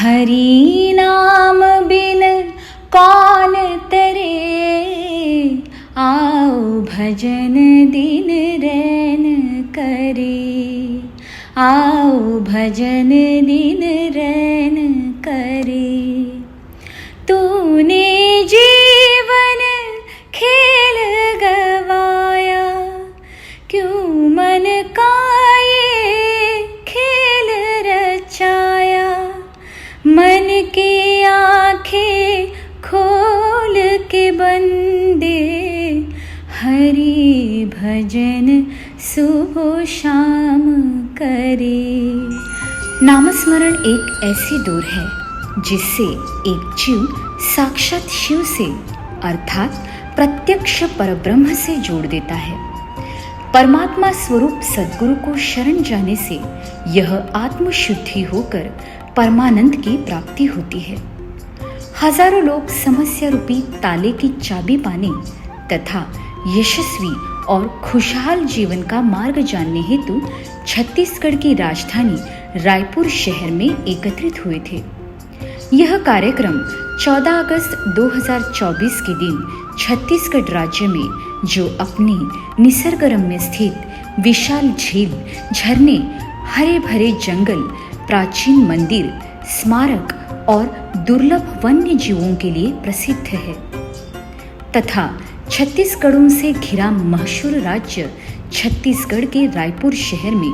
हरि नाम बिन कौन तरे, आओ भजन दिन रैन करे, आओ भजन दिन रैन करे। तूने जीवन खेल गवाया, क्यों मन का ये खेल रचाया। मन की आँखें खोल के बंदे, हरि भजन सुबह शाम करे। नामस्मरण एक ऐसी डोर है जिससे एक जीव साक्षात शिव से अर्थात प्रत्यक्ष परब्रह्म से जोड़ देता है। परमात्मा स्वरूप सद्गुरु को शरण जाने से यह आत्मशुद्धि होकर परमानंद की प्राप्ति होती है। हजारों लोग समस्या रूपी ताले की चाबी पाने तथा यशस्वी और खुशहाल जीवन का मार्ग जानने हेतु छत्तीसगढ़ की राजधानी रायपुर शहर में एकत्रित हुए थे। यह कार्यक्रम 14 अगस्त 2024 के दिन छत्तीसगढ़ राज्य में, जो अपने निसर्गरम्य स्थित विशाल झील, झरने, हरे भरे जंगल, प्राचीन मंदिर, स्मारक और दुर्लभ वन्य जीवों के लिए प्रसिद्ध है तथा छत्तीसगढ़ों से घिरा मशहूर राज्य छत्तीसगढ़ के रायपुर शहर में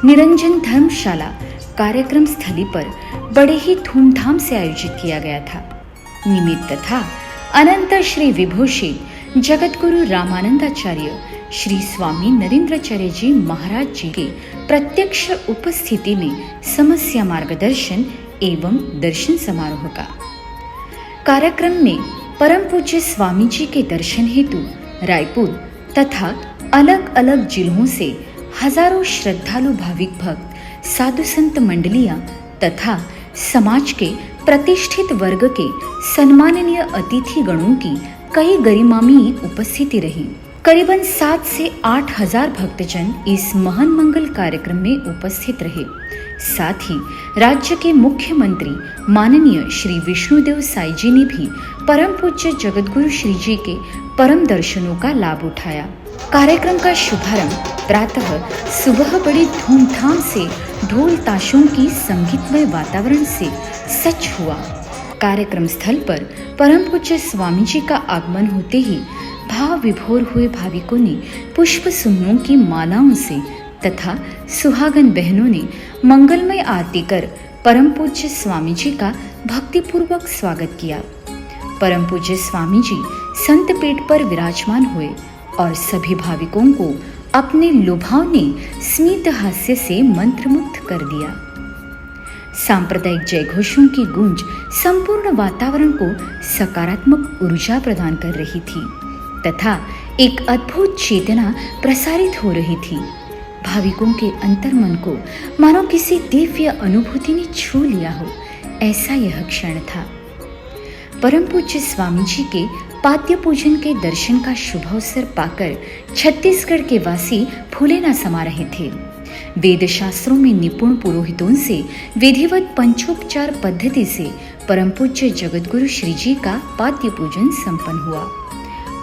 निरंजन धर्मशाला कार्यक्रम स्थली पर बड़े ही धूमधाम से आयोजित किया गया था। निमित्त था अनंत श्री विभूषित जगतगुरु रामानंदाचार्य श्री स्वामी नरेंद्राचार्य जी महाराज जी के प्रत्यक्ष उपस्थिति में समस्या मार्गदर्शन एवं दर्शन समारोह का। कार्यक्रम में परम पूज्य स्वामी जी के दर्शन हेतु रायपुर तथा अलग अलग जिलों से हजारों श्रद्धालु भाविक भक्त, साधु संत मंडलियां तथा समाज के प्रतिष्ठित वर्ग के सम्माननीय अतिथि गणों की कई गरिमामयी उपस्थिति रही। करीबन 7 से 8 हजार भक्तजन इस महान मंगल कार्यक्रम में उपस्थित रहे। साथ ही राज्य के मुख्यमंत्री माननीय श्री विष्णुदेव साई जी ने भी परम पूज्य जगतगुरु श्री जी के परम दर्शनों का लाभ उठाया। कार्यक्रम का शुभारंभ प्रातः सुबह बड़ी धूमधाम से ढोल ताशों की संगीतमय वातावरण से सच हुआ। कार्यक्रम स्थल पर परम पूज्य स्वामी जी का आगमन होते ही भाव विभोर हुए भाविकों ने पुष्प सुमनों की मालाओं से तथा सुहागन बहनों ने मंगलमय आरती कर परम पूज्य स्वामी जी का भक्तिपूर्वक स्वागत किया। परम पूज्य स्वामी जी संत पीठ पर विराजमान हुए और सभी भाविकों को अपने लुभावने स्मित हास्य से मंत्रमुग्ध कर दिया। सांप्रदायिक जयघोषों की गूंज संपूर्ण वातावरण को सकारात्मक ऊर्जा प्रदान कर रही थी तथा एक अद्भुत चेतना प्रसारित हो रही थी। भाविकों के अंतर्मन को मानो किसी दिव्य अनुभूति ने छू लिया हो, ऐसा यह क्षण था। परम पूज्य स्वामी जी के पाद्य पूजन के दर्शन का शुभ अवसर पाकर छत्तीसगढ़ के वासी फूले न समा रहे थे। वेद शास्त्रों में निपुण पुरोहितों से विधिवत पंचोपचार पद्धति से परम पूज्य जगतगुरु श्री जी का पाद्य पूजन संपन्न हुआ।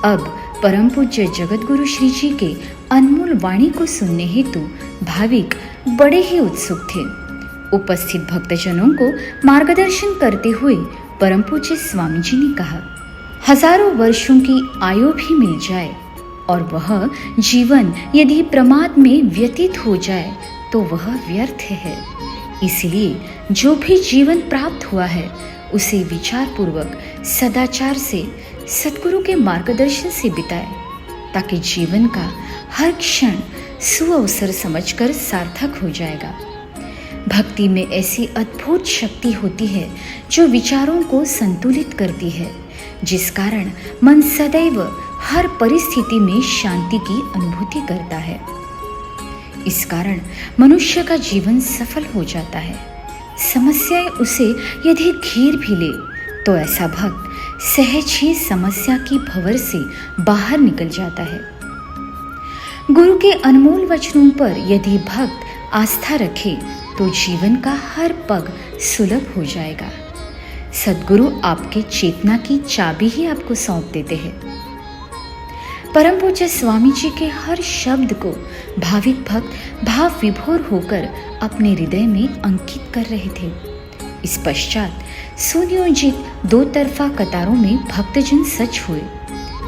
अब परम पूज्य जगतगुरु श्री जी के अनमोल वाणी को सुनने हेतु भाविक बड़े ही उत्सुक थे। उपस्थित भक्तजनों को मार्गदर्शन करते हुए परम पूज्य स्वामी जी ने कहा, हजारों वर्षों की आयु भी मिल जाए और वह जीवन यदि प्रमाद में व्यतीत हो जाए तो वह व्यर्थ है। इसलिए जो भी जीवन प्राप्त हुआ है उसे विचार पूर्वक सदाचार से सद्गुरु के मार्गदर्शन से बिताए, ताकि जीवन का हर क्षण सुअवसर समझकर सार्थक हो जाएगा। भक्ति में ऐसी अद्भुत शक्ति होती है जो विचारों को संतुलित करती है, जिस कारण मन सदैव हर परिस्थिति में शांति की अनुभूति करता है। इस कारण मनुष्य का जीवन सफल हो जाता है। समस्याएं उसे यदि घेर भी ले तो ऐसा भक्त सहज ही समस्या की भंवर से बाहर निकल जाता है। गुरु के अनमोल वचनों पर यदि भक्त आस्था रखे तो जीवन का हर पग सुलभ हो जाएगा। सद्गुरु आपके चेतना की चाबी ही आपको सौंप देते हैं। परम पूज्य स्वामी जी के हर शब्द को भाविक भक्त भाव विभोर होकर अपने हृदय में अंकित कर रहे थे। इस पश्चात सुनियोजित दो तरफा कतारों में भक्तजन सच हुए।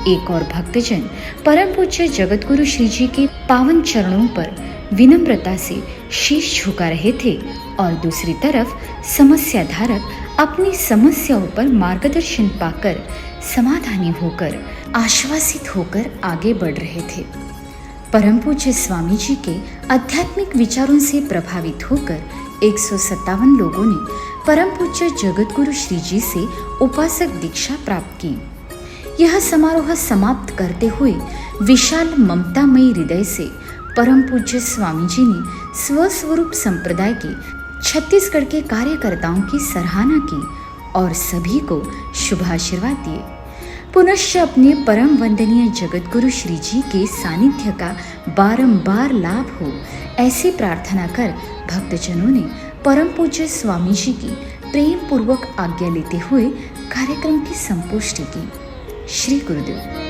एक और भक्तजन परम पूज्य जगतगुरु श्री जी के पावन चरणों पर विनम्रता से शीश झुका रहे थे और दूसरी तरफ समस्या धारक अपनी समस्याओं पर मार्गदर्शन पाकर समाधानी होकर आश्वासित होकर आगे बढ़ रहे थे। परम पूज्य स्वामी जी के आध्यात्मिक विचारों से प्रभावित होकर 157 लोगों ने परम पूज्य जगतगुरु श्री जी से उपासक दीक्षा प्राप्त की। यह समारोह समाप्त करते हुए विशाल ममतामयी हृदय से परम पूज्य स्वामी जी ने स्वस्वरूप संप्रदाय के छत्तीसगढ़ के कार्यकर्ताओं की सराहना की और सभी को शुभाशीर्वाद दिए। पुनश्च अपने परम वंदनीय जगतगुरु श्री जी के सानिध्य का बारंबार लाभ हो ऐसी प्रार्थना कर भक्तजनों ने परम पूज्य स्वामी जी की प्रेम पूर्वक आज्ञा लेते हुए कार्यक्रम की संपुष्टि की। श्री गुरुदेव।